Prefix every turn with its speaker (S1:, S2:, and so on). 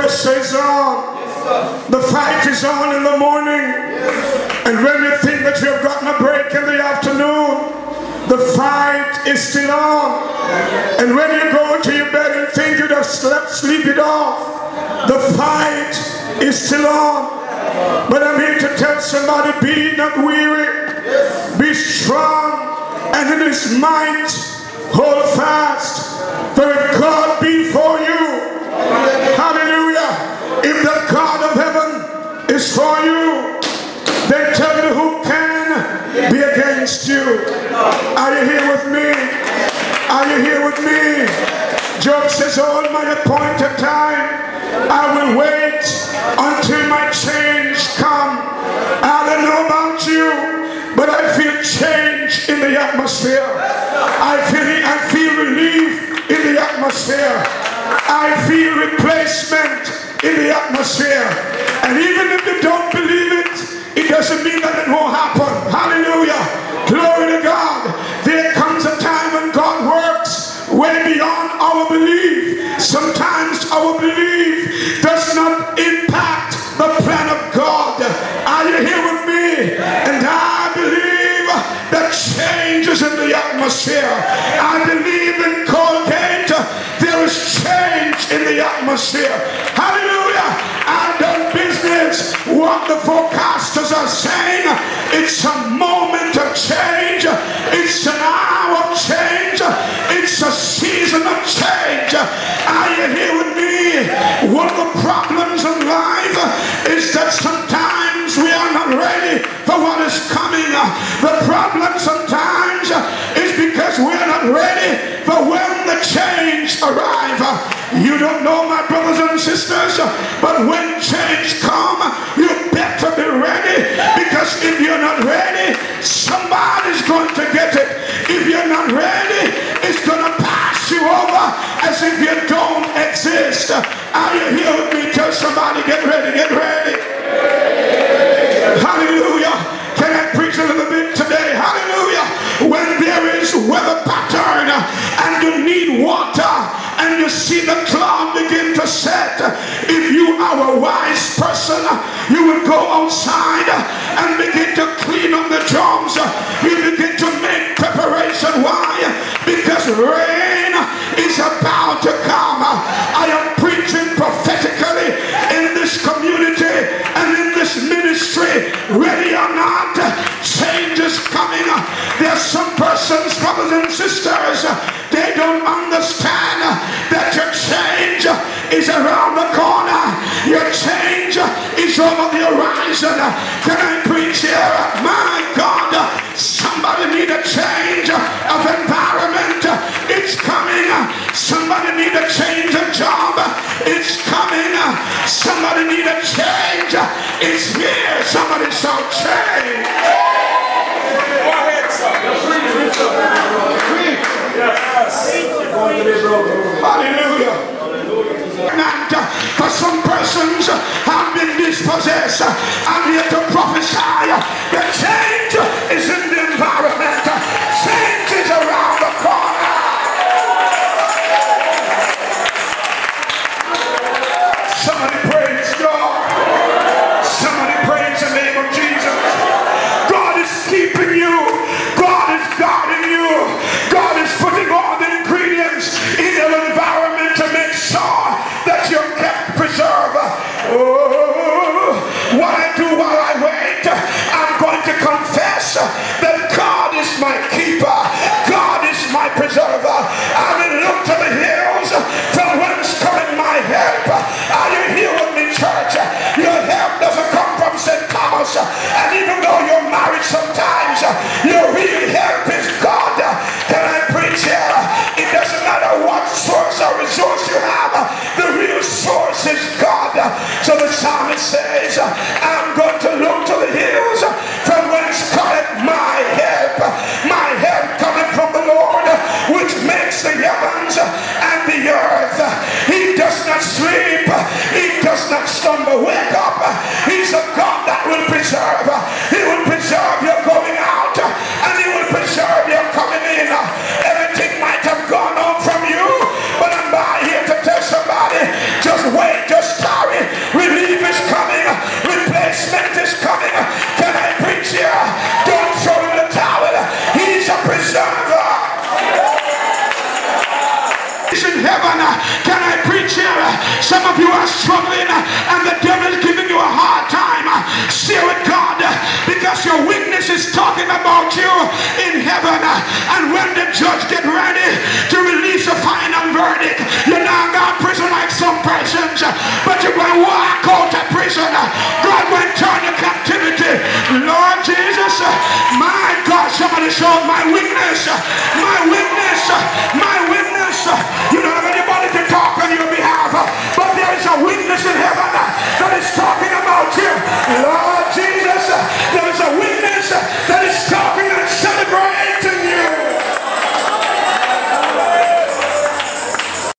S1: pressure is on. The fight is on in the morning. And when you think that you have gotten a break in the afternoon, the fight is still on. And when you go to your bed and think you'd have sleep it off, the fight is still on. But I'm here to tell somebody, be not weary, be strong, and in his might hold fast. For if God be for you, hallelujah, if the God of heaven is for you, then tell me who can be against you. Are you here with me? Are you here with me? Job says, all my appointed time I will wait until my change come. I don't know about you, but I feel change in the atmosphere. I feel relief in the atmosphere. I feel replacement in the atmosphere. And even if you don't believe it, it doesn't mean that it won't happen. Hallelujah. Glory to God. There comes a time when God works way beyond our belief. Sometimes our belief does not impact the plan of God. Are you here with me? And I believe that change is in the atmosphere. I believe in Colgate. There is change in the atmosphere. Hallelujah. I've done business. What the forecasters are saying, it's a moment of change. It's an hour of change. It's a season of change. Are you here with me? One of the problems in life is that sometimes we are not ready for what is coming. The problem sometimes is because we are not ready for when the change arrives. You don't know, my brothers and sisters, but when change comes, you better be ready, because if you're not ready, somebody's going to get it. If you're not ready, it's going to pass you over as if you don't exist. Are you here with me? Tell somebody, get ready, get ready. Hallelujah. Can I preach a little bit today? Hallelujah. When there is weather pattern and you need water and you see the cloud begin to set, if you are a wise person, you will go outside and begin to clean up the drums. You begin to make preparation. Why? Because rain is about to come. I am preaching prophetically in this community and in this ministry. Ready or not, change is coming. There are some persons, brothers and sisters, they don't understand that your change is around the corner. Your change is over the horizon. Can I preach here? My God, somebody need a change of environment. It's coming. Somebody need a change of job. It's coming. Somebody need a change. It's here. Somebody shout change. Go ahead, son. Hallelujah. For some persons have been dispossessed, I'm here to prophesy that change is in the environment. Change is around the corner. Somebody praise God. Somebody praise the name of Jesus. God is keeping you. God is guarding you. God is putting all the ingredients in your environment to make sure that you're kept preserved. Oh, what I do while I wait, I'm going to confess that God is my keeper. God is my preserver. I will look to the hills from whence cometh my help. Are you here with me, church? Your help doesn't come from St. Thomas. And even though you're married sometimes, your real help is God. Can I preach here? It doesn't matter what source or resource you have. The real source is God. So the psalmist says, I'm going to look to the hills from whence cometh my help. My help cometh from the Lord, which makes the heavens and the earth. He does not sleep. He does not slumber. Wake up. He's a God that will preserve. He will preserve your going out, and he will preserve your coming in. Everything might have gone on from you, but I'm by here to tell somebody, just wait, just start struggling and the devil is giving you a hard time, share with God, because your witness is talking about you in heaven. And when the judge get ready to release a final verdict, you're not going to prison like some persons.